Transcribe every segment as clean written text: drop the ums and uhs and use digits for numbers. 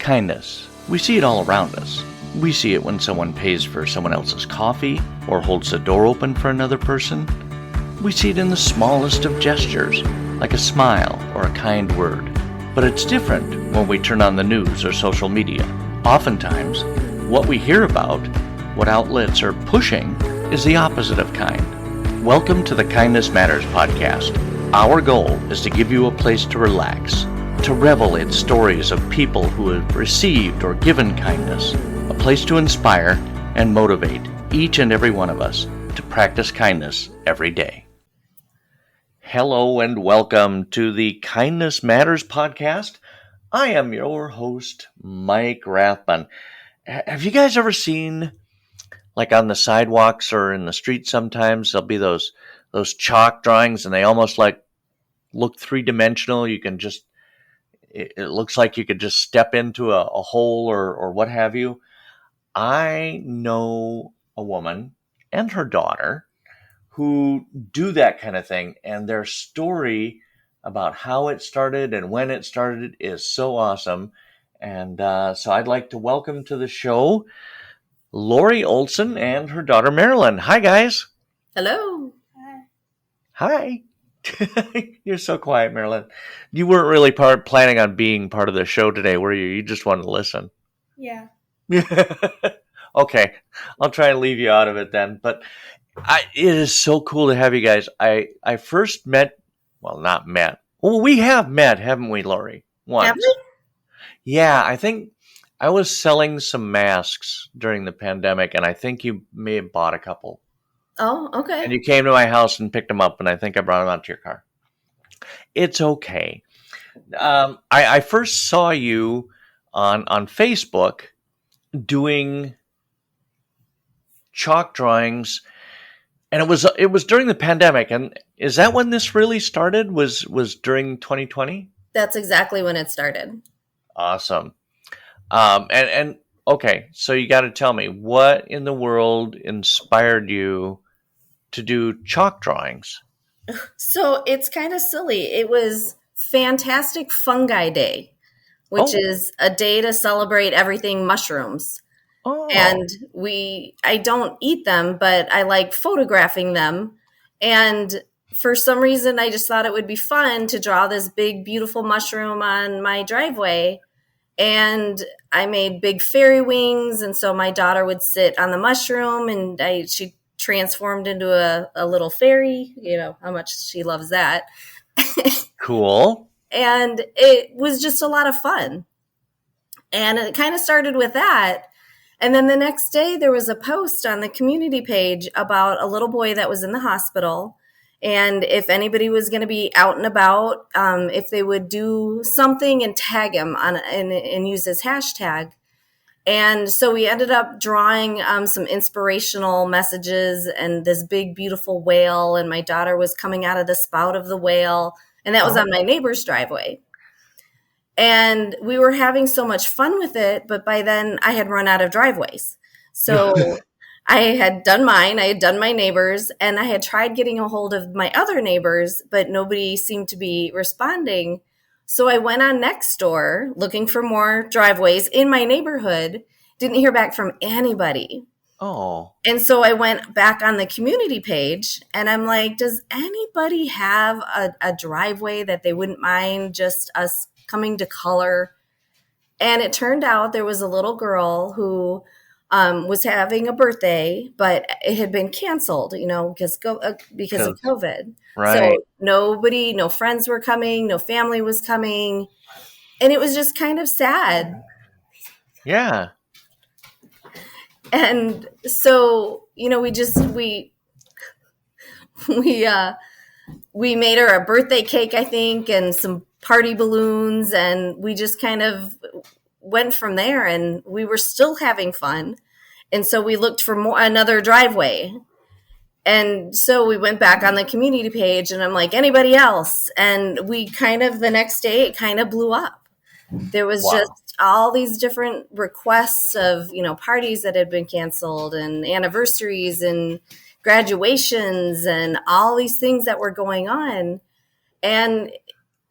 Kindness. We see it all around us. We see it when someone pays for someone else's coffee or holds the door open for another person. We see it in the smallest of gestures, like a smile or a kind word. But it's different when we turn on the news or social media. Oftentimes, what we hear about, what outlets are pushing, is the opposite of kind. Welcome to the Kindness Matters podcast. Our goal is to give you a place to relax, to revel in stories of people who have received or given kindness, a place to inspire and motivate each and every one of us to practice kindness every day. Hello and welcome to the Kindness Matters podcast. I am your host, Mike Rathbun. Have you guys ever seen, like on the sidewalks or in the street sometimes, there'll be those chalk drawings and they almost like look three-dimensional. You can just, it looks like you could just step into a hole or what have you. I know a woman and her daughter who do that kind of thing, and their story about how it started and when it started is so awesome. And so I'd like to welcome to the show Laurie Olesen and her daughter Marilyn. Hi, guys. Hello. Hi. You're so quiet, Marilyn. You weren't really planning on being part of the show today, were you? You just wanted to listen. Yeah. Okay. I'll try and leave you out of it then. But it is so cool to have you guys. I first met, not met. Well, we have met, haven't we, Laurie? Once. Have we? Yeah, I think I was selling some masks during the pandemic, and I think you may have bought a couple. Oh, okay. And you came to my house and picked them up, and I think I brought them out to your car. It's okay. I first saw you on Facebook doing chalk drawings, and it was during the pandemic. And is that when this really started? Was during 2020? That's exactly when it started. Awesome. And okay, so you got to tell me, what in the world inspired you to do chalk drawings? So it's kind of silly. It was Fantastic Fungi Day, which is a day to celebrate everything mushrooms. Oh. And I don't eat them, but I like photographing them. And for some reason, I just thought it would be fun to draw this big, beautiful mushroom on my driveway. And I made big fairy wings. And so my daughter would sit on the mushroom and she transformed into a little fairy. You know how much she loves that. Cool. And it was just a lot of fun. And it kind of started with that. And then the next day there was a post on the community page about a little boy that was in the hospital. And if anybody was going to be out and about, if they would do something and tag him and use his hashtag. And so we ended up drawing some inspirational messages and this big, beautiful whale. And my daughter was coming out of the spout of the whale. And that was on my neighbor's driveway. And we were having so much fun with it. But by then I had run out of driveways. So I had done mine. I had done my neighbor's. And I had tried getting a hold of my other neighbors, but nobody seemed to be responding. So I went on Nextdoor looking for more driveways in my neighborhood. Didn't hear back from anybody. Oh. And so I went back on the community page and I'm like, does anybody have a driveway that they wouldn't mind just us coming to color? And it turned out there was a little girl who was having a birthday, but it had been canceled, because of COVID. Right. So no friends were coming, no family was coming. And it was just kind of sad. Yeah. And so, we made her a birthday cake, I think, and some party balloons. And we just kind of went from there, and we were still having fun. And so we looked for another driveway. And so we went back on the community page and I'm like, anybody else? And the next day, it kind of blew up. There was just all these different requests of, parties that had been canceled and anniversaries and graduations and all these things that were going on. And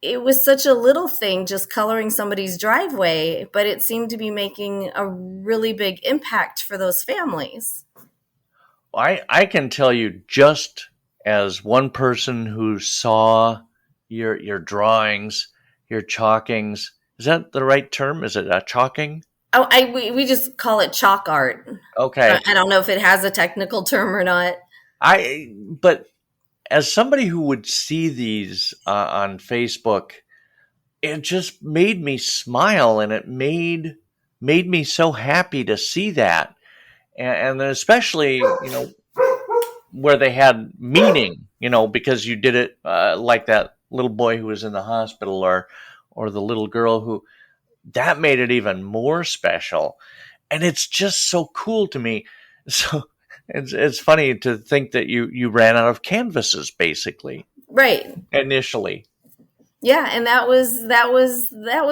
it was such a little thing, just coloring somebody's driveway, but it seemed to be making a really big impact for those families. I can tell you, just as one person who saw your drawings, your chalkings. Is that the right term? Is it chalking? Oh, we just call it chalk art. Okay. I don't know if it has a technical term or not. But as somebody who would see these on Facebook, it just made me smile, and it made me so happy to see that, and especially where they had meaning, because you did it like that little boy who was in the hospital, or the little girl who, that made it even more special, and it's just so cool to me. So it's funny to think that you ran out of canvases basically, right, initially. Yeah, and that was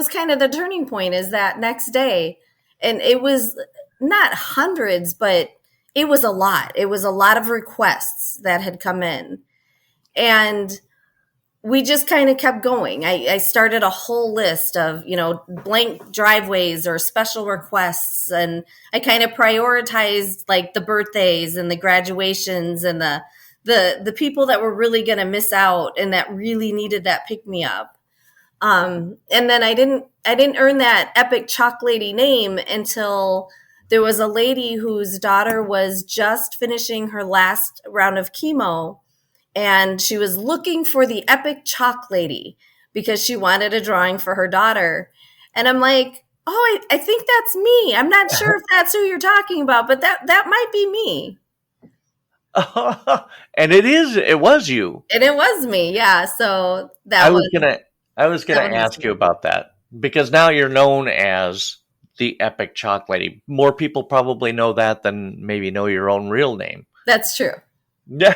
kind of the turning point, is that next day. And it was not hundreds, but it was a lot. It was a lot of requests that had come in. And we just kind of kept going. I started a whole list of, blank driveways or special requests. And I kind of prioritized like the birthdays and the graduations and the people that were really going to miss out and that really needed that pick me up. And then I didn't earn that epic chalk lady name until there was a lady whose daughter was just finishing her last round of chemo, and she was looking for the epic chalk lady because she wanted a drawing for her daughter. And I'm like, oh, I think that's me. I'm not sure if that's who you're talking about, but that might be me. And it was you. And it was me. Yeah. So I was gonna ask you about that, because now you're known as the epic chalk lady. More people probably know that than maybe know your own real name. That's true. Well,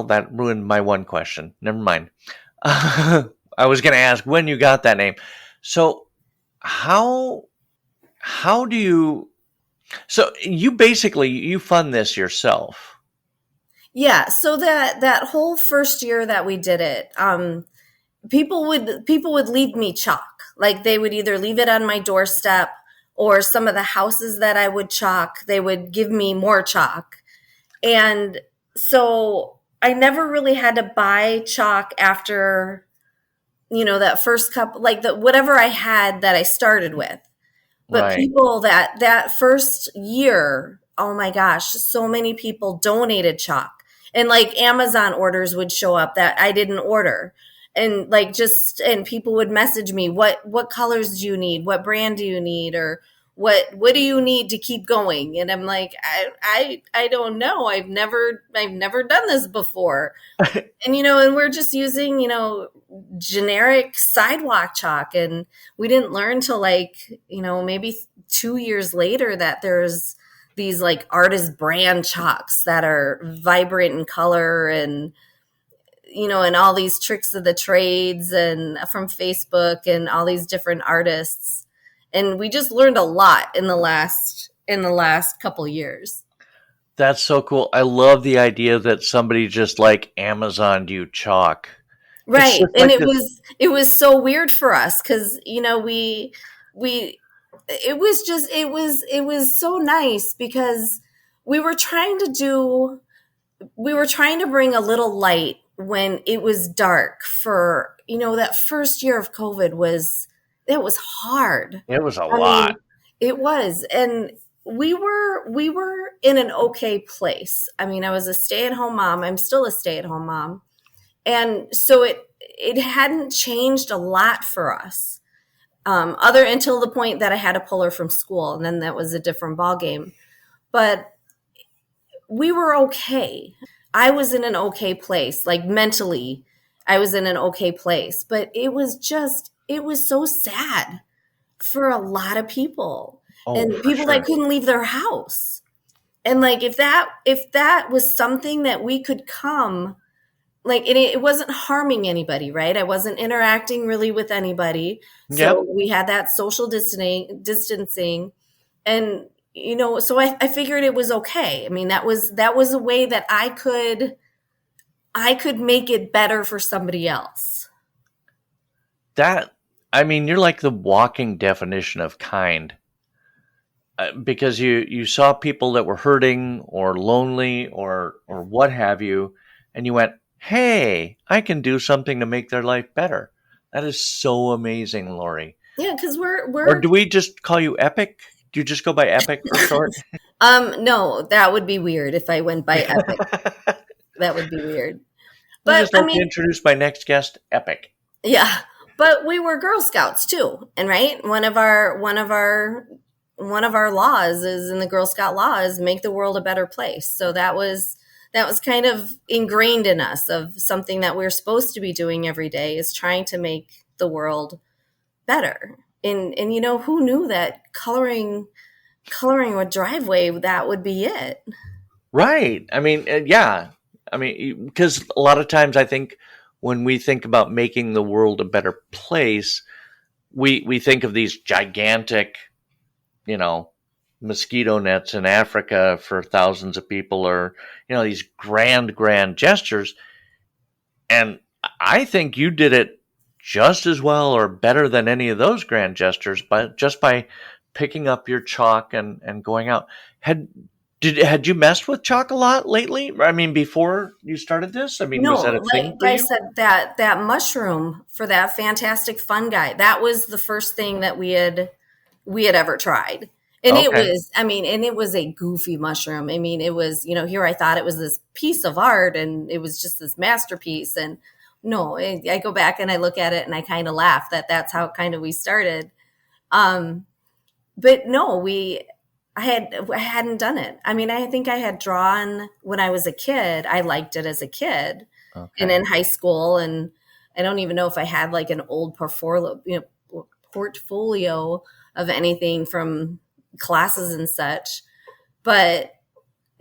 that ruined my one question. Never mind. I was going to ask when you got that name. So how do you? So you fund this yourself? Yeah. So that whole first year that we did it, people would leave me chalk. Like they would either leave it on my doorstep, or some of the houses that I would chalk, they would give me more chalk. And so I never really had to buy chalk after, that first couple, like whatever I had that I started with. But Right. people that first year, oh my gosh, so many people donated chalk. And like Amazon orders would show up that I didn't order. And and people would message me, what colors do you need? What brand do you need? Or what do you need to keep going? And I'm like, I don't know. I've never done this before. And, and we're just using, generic sidewalk chalk. And we didn't learn till maybe 2 years later that there's these like artist brand chalks that are vibrant in color and, and all these tricks of the trades and from Facebook and all these different artists. And we just learned a lot in the last couple years. That's so cool. I love the idea that somebody just like Amazoned you chalk. Right. And it was so weird for us because, it was so nice because we were trying to bring a little light when it was dark for, that first year of COVID was hard. It was a lot. It was. And we were in an okay place. I mean, I was a stay-at-home mom. I'm still a stay-at-home mom. And so it hadn't changed a lot for us. Until the point that I had to pull her from school, and then that was a different ballgame. But we were okay. I was in an okay place, like mentally, I was in an okay place. But it was so sad for a lot of people, and people that couldn't leave their house. And like if that was something that we could come. Like it wasn't harming anybody, right? I wasn't interacting really with anybody. So we had that social distancing. And, so I figured it was okay. I mean, that was a way that I could I could make it better for somebody else. You're like the walking definition of kind. Because you saw people that were hurting or lonely or what have you, and you went, "Hey, I can do something to make their life better." That is so amazing, Laurie. Yeah, because Or we're do we just call you Epic? Do you just go by Epic for short? no, that would be weird if I went by Epic. That would be weird. I But just I like to mean, introduce my next guest, Epic. yeah. But we were Girl Scouts too, and right, one of our laws is in the Girl Scout law is make the world a better place. So that was kind of ingrained in us of something that we're supposed to be doing every day is trying to make the world better. And who knew that coloring a driveway, that would be it. Right. Yeah. Because a lot of times I think when we think about making the world a better place, we think of these gigantic, mosquito nets in Africa for thousands of people, or, these grand gestures. And I think you did it just as well or better than any of those grand gestures, but just by picking up your chalk and going out. Had you messed with chalk a lot lately? Before you started this? No, Was that a thing like for I you? said, that mushroom for that fantastic fun guy, that was the first thing that we had ever tried. And it Okay. was, and it was a goofy mushroom. It was, here I thought it was this piece of art and it was just this masterpiece. And no, I go back and I look at it and I kind of laugh that that's how kind of we started. But no, I hadn't done it. I think I had drawn when I was a kid. I liked it as a kid and Okay. in high school. And I don't even know if I had like an old portfolio of anything from classes and such. But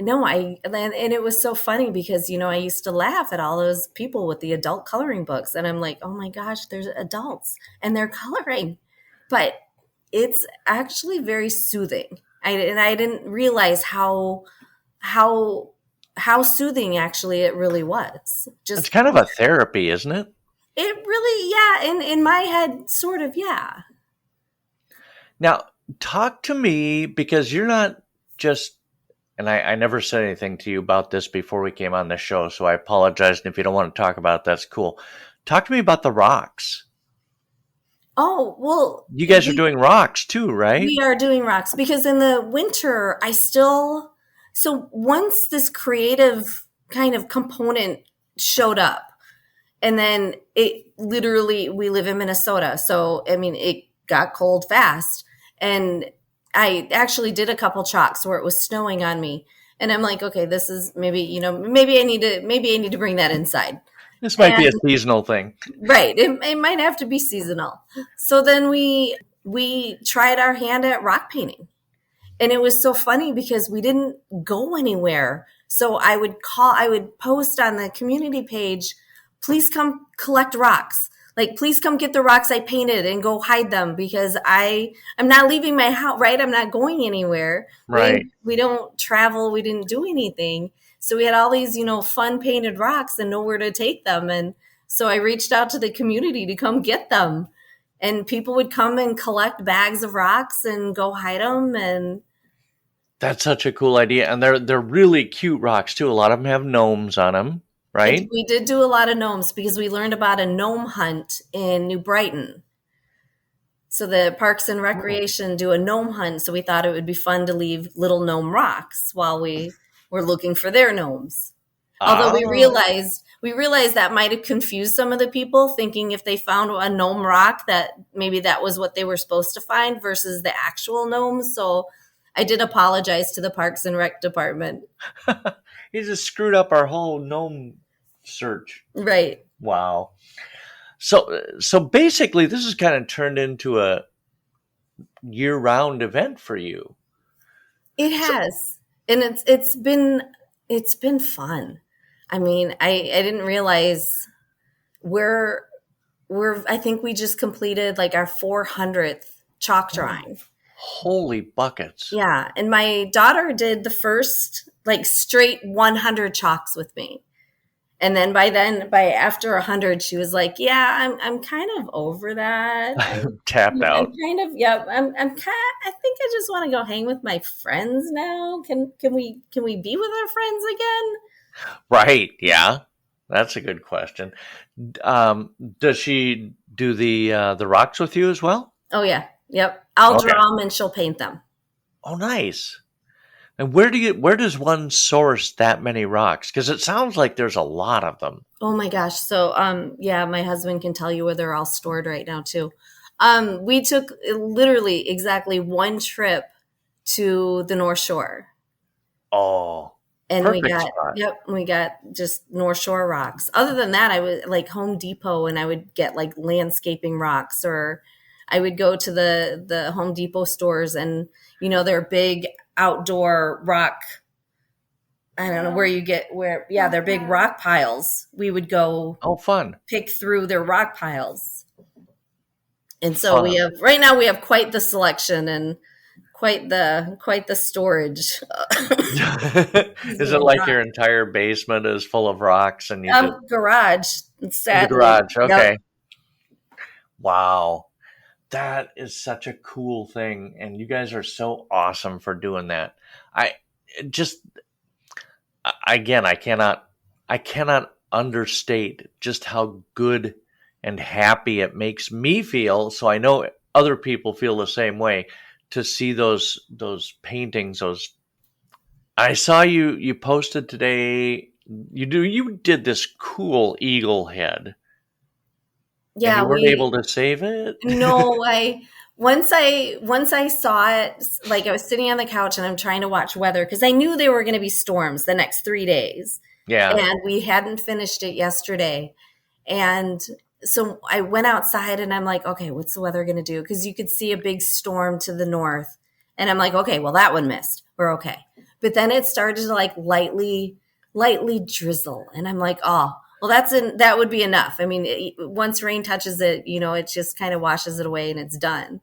no, and it was so funny because, I used to laugh at all those people with the adult coloring books. And I'm like, oh my gosh, there's adults and they're coloring. But it's actually very soothing. I didn't realize how soothing actually it really was. It's Just kind of a therapy, isn't it? it really, yeah. In my head, sort of, yeah. Now, talk to me, because you're not just, and I never said anything to you about this before we came on the show, so I apologize. And if you don't want to talk about it, that's cool. Talk to me about the rocks. Oh well, You guys are doing rocks too, right? we are doing rocks because in the winter, so once this creative kind of component showed up, and then it literally, we live in Minnesota. So, it got cold fast. And I actually did a couple chalks where it was snowing on me. And I'm like, okay, this is maybe I need to bring that inside. This might be a And seasonal thing. right. It might have to be seasonal. So then we tried our hand at rock painting. And it was so funny because we didn't go anywhere. So I would post on the community page, please come collect rocks. Like, please come get the rocks I painted and go hide them because I'm not leaving my house, right? I'm not going anywhere. Right. We don't travel. We didn't do anything. So we had all these, fun painted rocks and nowhere to take them. And so I reached out to the community to come get them. And people would come and collect bags of rocks and go hide them. And That's such a cool idea. And they're really cute rocks too. A lot of them have gnomes on them, right? we did do a lot of gnomes because we learned about a gnome hunt in New Brighton. So the Parks and Recreation do a gnome hunt. So we thought it would be fun to leave little gnome rocks while we were looking for their gnomes. Although we realized that might have confused some of the people, thinking if they found a gnome rock that maybe that was what they were supposed to find versus the actual gnomes. So I did apologize to the Parks and Rec department. He just screwed up our whole gnome search. Right. Wow. So basically, this has kind of turned into a year-round event for you. It has. And it's been fun. I didn't realize I think we just completed like our 400th chalk drawing. Holy buckets. Yeah. And my daughter did the first like straight 100 chalks with me. And then by after 100, she was like, "Yeah, I'm kind of over that. Tapped I'm out. kind of, yep. I'm kind. I think I just want to go hang with my friends now. Can we be with our friends again?" Right. Yeah. That's a good question. Does she do the rocks with you as well? Oh yeah, yep. I'll Okay. draw them and she'll paint them. Oh, nice. And where does one source that many rocks? Because it sounds like there's a lot of them. Oh my gosh. So, yeah, my husband can tell you where they're all stored right now too. We took literally exactly one trip to the North Shore, Oh, and perfect spot. we got just North Shore rocks. Other than that, I would like Home Depot, and I would get like landscaping rocks, or I would go to the Home Depot stores, and they're big outdoor rock. I don't know where you get yeah, they're big rock piles. We would go Oh, fun. pick through their rock piles. And so Fun. right now we have quite the selection and quite the storage. Is it like your entire basement is full of rocks and you just Garage, the sadly. garage? Okay. Yep. Wow. That is such a cool thing, and you guys are so awesome for doing that. I just again, I cannot understate just how good and happy it makes me feel. So I know other people feel the same way to see those paintings. Those I saw you posted today. You did this cool eagle head. Yeah, and you weren't able to save it. No, once I saw it, like I was sitting on the couch and I'm trying to watch weather because I knew there were going to be storms the next 3 days. Yeah. And we hadn't finished it yesterday. And so I went outside and I'm like, okay, what's the weather going to do? Because you could see a big storm to the north. And I'm like, okay, well, that one missed. We're okay. But then it started to like lightly drizzle. And I'm like, oh, well, that would be enough. I mean, once rain touches it, it just kind of washes it away and it's done.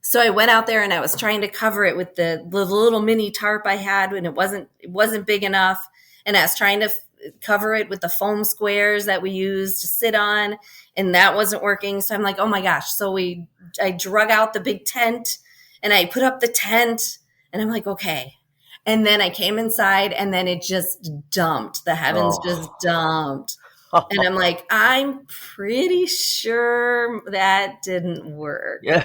So I went out there and I was trying to cover it with the little mini tarp I had, and it wasn't big enough. And I was trying to cover it with the foam squares that we used to sit on, and that wasn't working. So I'm like, oh my gosh. So I drug out the big tent and I put up the tent, and I'm like, okay. And then I came inside and then it just dumped. The heavens just dumped. And I'm like, I'm pretty sure that didn't work. Yeah.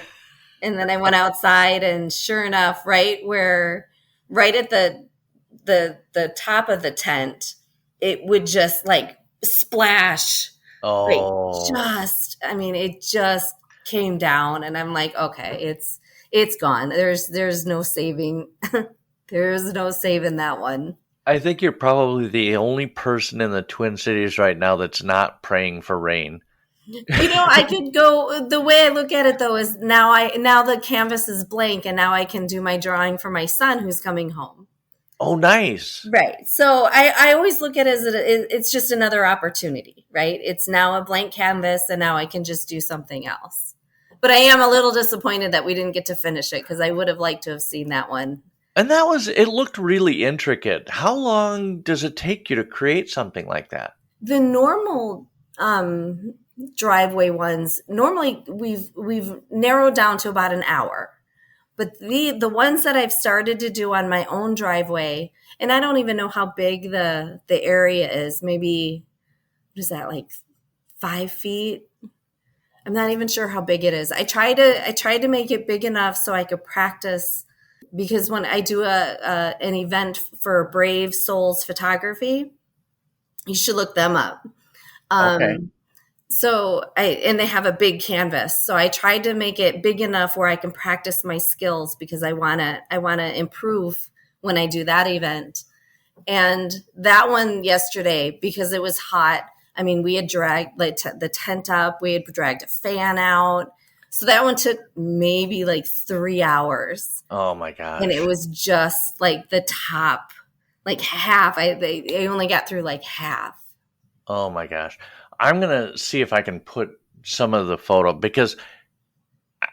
And then I went outside, and sure enough, right at the top of the tent, it would just like splash. Oh. It just came down, and I'm like, okay, it's gone. There's no saving. There's no saving that one. I think you're probably the only person in the Twin Cities right now that's not praying for rain. I could go. The way I look at it, though, is now the canvas is blank, and now I can do my drawing for my son who's coming home. Oh, nice. Right. So I always look at it as it's just another opportunity, right? It's now a blank canvas, and now I can just do something else. But I am a little disappointed that we didn't get to finish it because I would have liked to have seen that one. And it looked really intricate. How long does it take you to create something like that? The normal driveway ones, normally we've narrowed down to about an hour. But the ones that I've started to do on my own driveway, and I don't even know how big the area is, maybe, what is that, like 5 feet? I'm not even sure how big it is. I tried to make it big enough so I could practice, because when I do an event for Brave Souls Photography, you should look them up. Okay. And they have a big canvas. So I tried to make it big enough where I can practice my skills, because I want to improve when I do that event. And that one yesterday, because it was hot, I mean, we had dragged the tent up, we had dragged a fan out. So that one took maybe like 3 hours. Oh my gosh. And it was just like the top, like half. I only got through like half. Oh my gosh. I'm going to see if I can put some of the photo, because,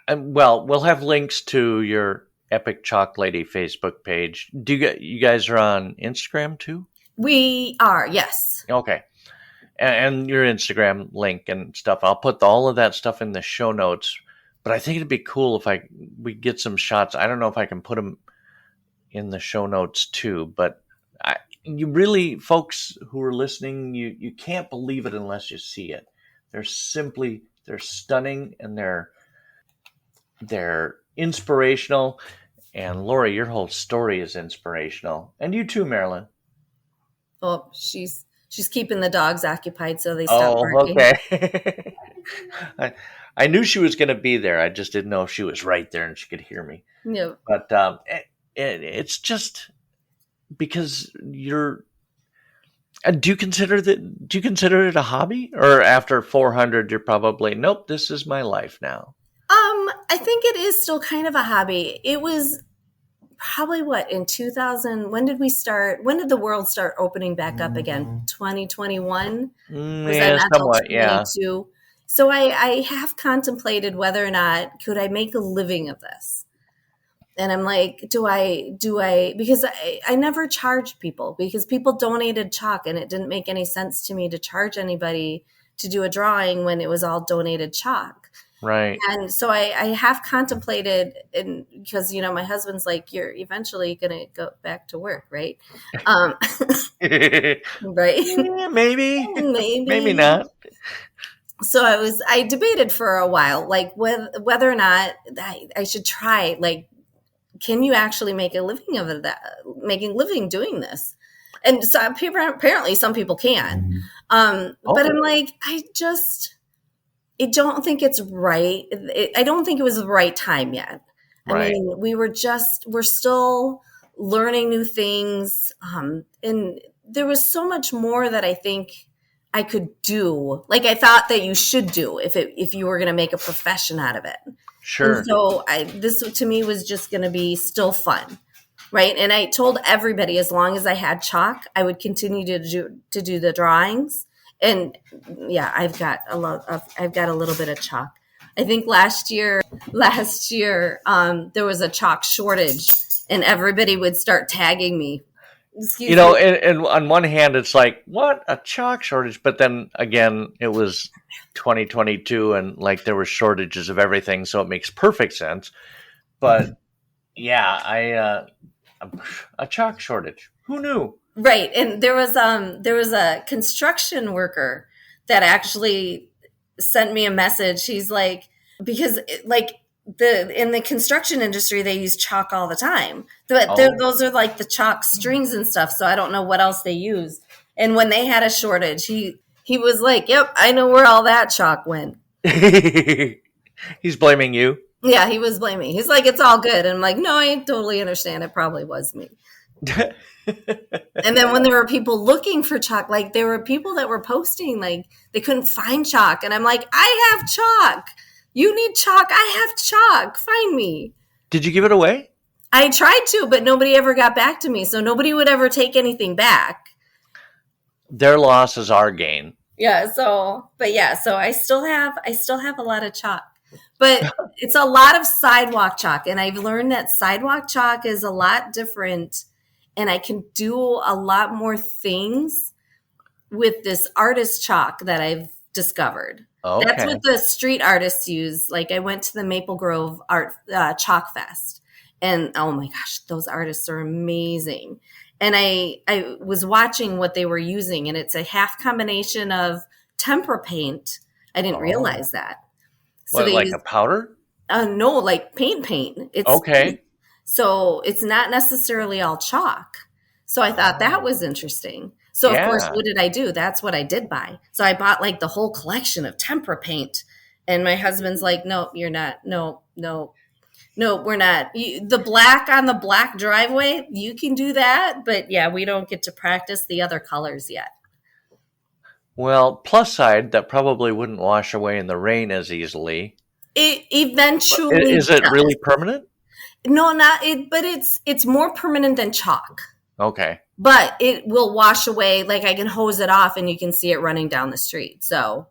we'll have links to your Epic Chalk Lady Facebook page. You guys are on Instagram too? We are, yes. Okay. and your Instagram link and stuff. I'll put all of that stuff in the show notes. But I think it'd be cool if we get some shots. I don't know if I can put them in the show notes too, but you really, folks who are listening, you can't believe it unless you see it. They're stunning, and they're inspirational. And Laurie, your whole story is inspirational, and you too, Marilyn. Oh, she's keeping the dogs occupied so they stop barking. Okay. I knew she was going to be there. I just didn't know if she was right there and she could hear me. No. But it's just because you're. Do you consider it a hobby, or after 400 you're probably nope? This is my life now. I think it is still kind of a hobby. It was probably in 2000. When did we start? When did the world start opening back up again? 2021. Yeah, somewhat. Yeah. So I have contemplated whether or not could I make a living of this. And I'm like, do I, because I never charged people because people donated chalk and it didn't make any sense to me to charge anybody to do a drawing when it was all donated chalk. Right. And so I have contemplated, and because, my husband's like, you're eventually going to go back to work, right? Right. Yeah, maybe not. So I debated for a while, like whether or not I should try, like, can you actually make a living of it? Making a living doing this? And so apparently some people can. But I'm like, I don't think it's right. I don't think it was the right time yet. Right. I mean, we're still learning new things. And there was so much more that I think I could do. Like I thought that you should do if you were going to make a profession out of it. Sure. And so this to me was just going to be still fun, right? And I told everybody as long as I had chalk, I would continue to do the drawings. And yeah, I've got a little bit of chalk. I think last year there was a chalk shortage, and everybody would start tagging me. And on one hand, it's like, what, a chalk shortage? But then again, it was 2022 and like there were shortages of everything. So it makes perfect sense. But yeah, a chalk shortage. Who knew? Right. And there was a construction worker that actually sent me a message. He's like, because in the construction industry, they use chalk all the time. But those are like the chalk strings and stuff. So I don't know what else they use. And when they had a shortage, he was like, yep, I know where all that chalk went. He's blaming you? Yeah, he was blaming. He's like, it's all good. And I'm like, no, I totally understand. It probably was me. And then when there were people looking for chalk, like there were people that were posting, like they couldn't find chalk. And I'm like, I have chalk. You need chalk. I have chalk. Find me. Did you give it away? I tried to, but nobody ever got back to me. So nobody would ever take anything back. Their loss is our gain. Yeah. So I still have a lot of chalk, but it's a lot of sidewalk chalk. And I've learned that sidewalk chalk is a lot different, and I can do a lot more things with this artist chalk that I've discovered. Okay. That's what the street artists use. Like I went to the Maple Grove Art Chalk Fest, and oh my gosh, those artists are amazing. And I was watching what they were using, and it's a half combination of tempera paint. I didn't realize that. So what, like a powder? No, like paint. It's okay. Paint. So it's not necessarily all chalk. So I thought that was interesting. So of course, what did I do? That's what I did buy. So I bought like the whole collection of tempera paint. And my husband's like, no, you're not. No, we're not. The black on the black driveway, you can do that. But yeah, we don't get to practice the other colors yet. Well, plus side, that probably wouldn't wash away in the rain as easily. It eventually Is it really permanent? No, not it, but it's more permanent than chalk. Okay. But it will wash away. Like I can hose it off and you can see it running down the street. So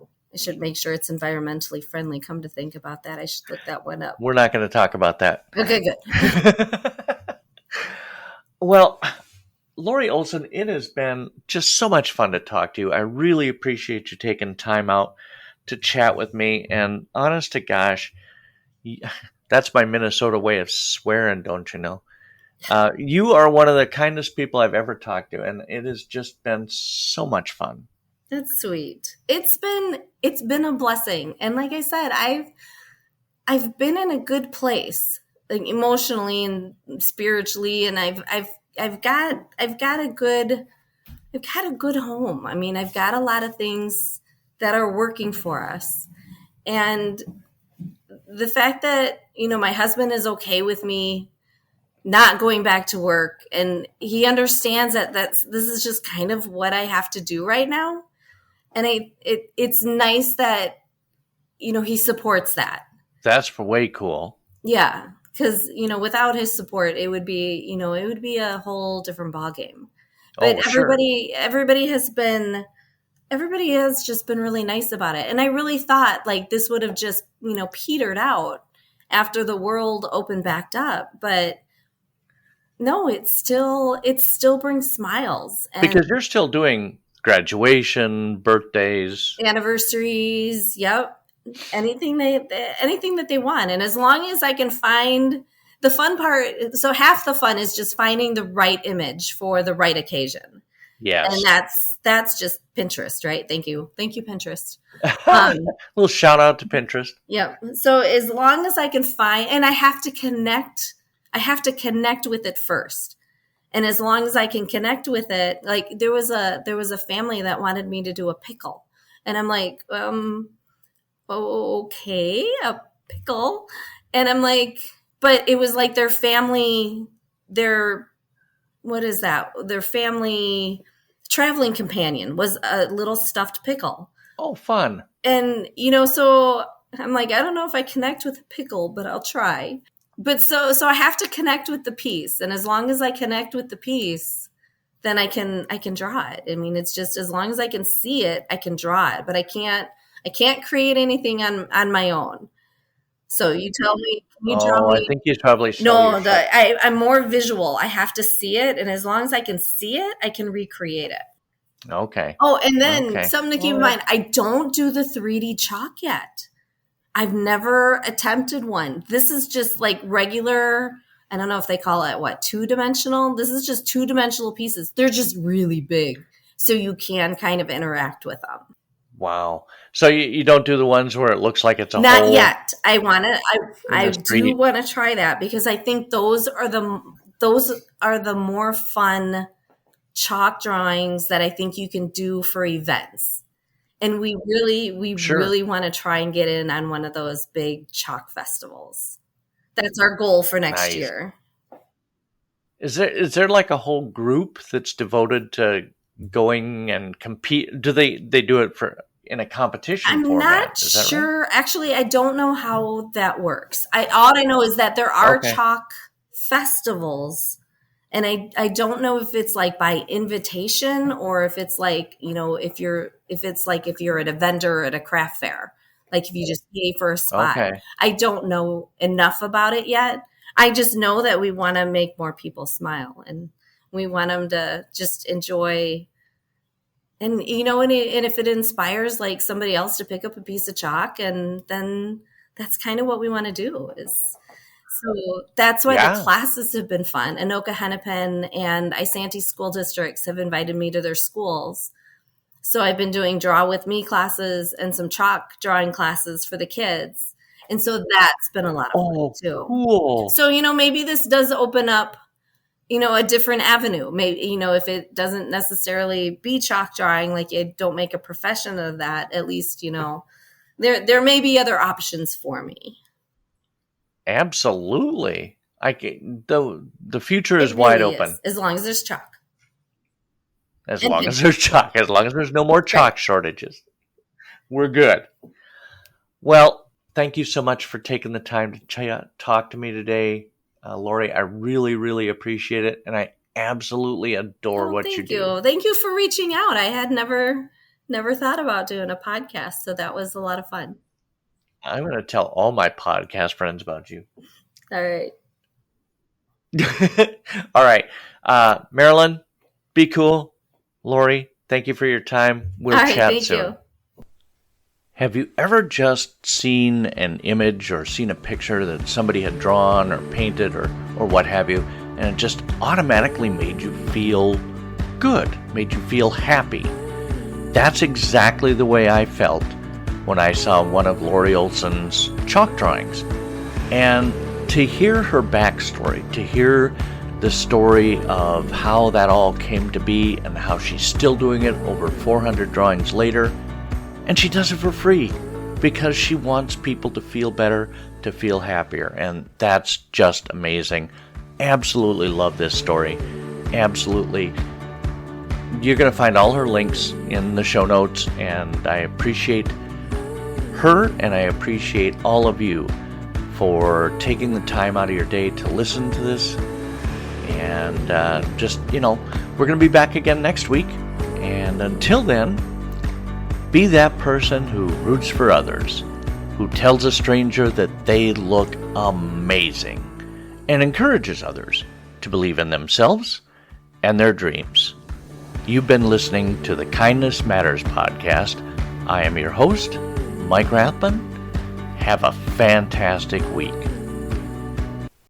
I should make sure it's environmentally friendly. Come to think about that, I should look that one up. We're not going to talk about that. Okay, good. Well, Laurie Olesen, it has been just so much fun to talk to you. I really appreciate you taking time out to chat with me. And honest to gosh, that's my Minnesota way of swearing, don't you know? You are one of the kindest people I've ever talked to, and it has just been so much fun. That's sweet. It's been a blessing. And like I said, I've been in a good place, like emotionally and spiritually, and I've got a good home. I mean, I've got a lot of things that are working for us. And the fact that, my husband is okay with me not going back to work, and he understands that this is just kind of what I have to do right now. And it's nice that, he supports that. That's way cool. Yeah. Because, without his support, it would be a whole different ballgame. But everybody has just been really nice about it. And I really thought like this would have just, petered out after the world opened back up. But no, it still brings smiles. And because you're still doing graduation, birthdays, anniversaries. Yep. Anything that they want. And as long as I can find the fun part, so half the fun is just finding the right image for the right occasion. Yes. And that's just Pinterest, right? Thank you, Pinterest. Little shout out to Pinterest. Yeah. So as long as I can find, and I have to connect with it first. And as long as I can connect with it, like there was a family that wanted me to do a pickle, and I'm like, okay, a pickle. And I'm like, but it was like their family traveling companion was a little stuffed pickle. Oh, fun. And, so I'm like, I don't know if I connect with a pickle, but I'll try. But so I have to connect with the piece. And as long as I connect with the piece, then I can draw it. I mean, it's just as long as I can see it, I can draw it. But I can't create anything on my own. So you tell me, can you draw me? I think you probably I'm more visual. I have to see it, and as long as I can see it, I can recreate it. Okay. Oh, and then something to keep in mind, I don't do the 3D chalk yet. I've never attempted one. This is just like regular, I don't know if they call it, two-dimensional? This is just two-dimensional pieces. They're just really big, so you can kind of interact with them. Wow. So you don't do the ones where it looks like it's a Not hole? yet. I do want to try that because I think those are the more fun chalk drawings that I think you can do for events. And we really want to try and get in on one of those big chalk festivals. That's our goal for next year. Is there like a whole group that's devoted to going and compete? Do they do it in a competition format? I'm not sure. Right? Actually, I don't know how that works. All I know is that there are chalk festivals, and I don't know if it's like by invitation or if it's like, if you're at a vendor at a craft fair, like if you just pay for a spot. Okay. I don't know enough about it yet. I just know that we want to make more people smile, and we want them to just enjoy. And, and if it inspires like somebody else to pick up a piece of chalk, and then that's kind of what we want to do so that's why the classes have been fun. Anoka Hennepin and Isanti school districts have invited me to their schools. So I've been doing draw with me classes and some chalk drawing classes for the kids. And so that's been a lot of fun too. Cool. So, maybe this does open up, a different avenue. Maybe, if it doesn't necessarily be chalk drawing, like you don't make a profession of that, at least, there may be other options for me. Absolutely. The future is wide open. As long as there's chalk. As long as there's chalk. As long as there's no more chalk shortages. We're good. Well, thank you so much for taking the time to talk to me today. Laurie, I really, really appreciate it. And I absolutely adore what you do. Thank you for reaching out. I had never thought about doing a podcast. So that was a lot of fun. I'm going to tell all my podcast friends about you. All right. All right. Marilyn, Be cool. Laurie, thank you for your time. We'll All right, chat thank soon. you. Have you ever just seen an image or seen a picture that somebody had drawn or painted or what have you, and it just automatically made you feel good, made you feel happy? That's exactly the way I felt when I saw one of Laurie Olesen's chalk drawings. And to hear her backstory, to hear the story of how that all came to be and how she's still doing it over 400 drawings later, and she does it for free because she wants people to feel better, to feel happier, and that's just amazing. Absolutely love this story. Absolutely. You're going to find all her links in the show notes, and I appreciate her and I appreciate all of you for taking the time out of your day to listen to this. And we're going to be back again next week. And until then, be that person who roots for others, who tells a stranger that they look amazing, and encourages others to believe in themselves and their dreams. You've been listening to the Kindness Matters podcast. I am your host, Mike Rathman. Have a fantastic week.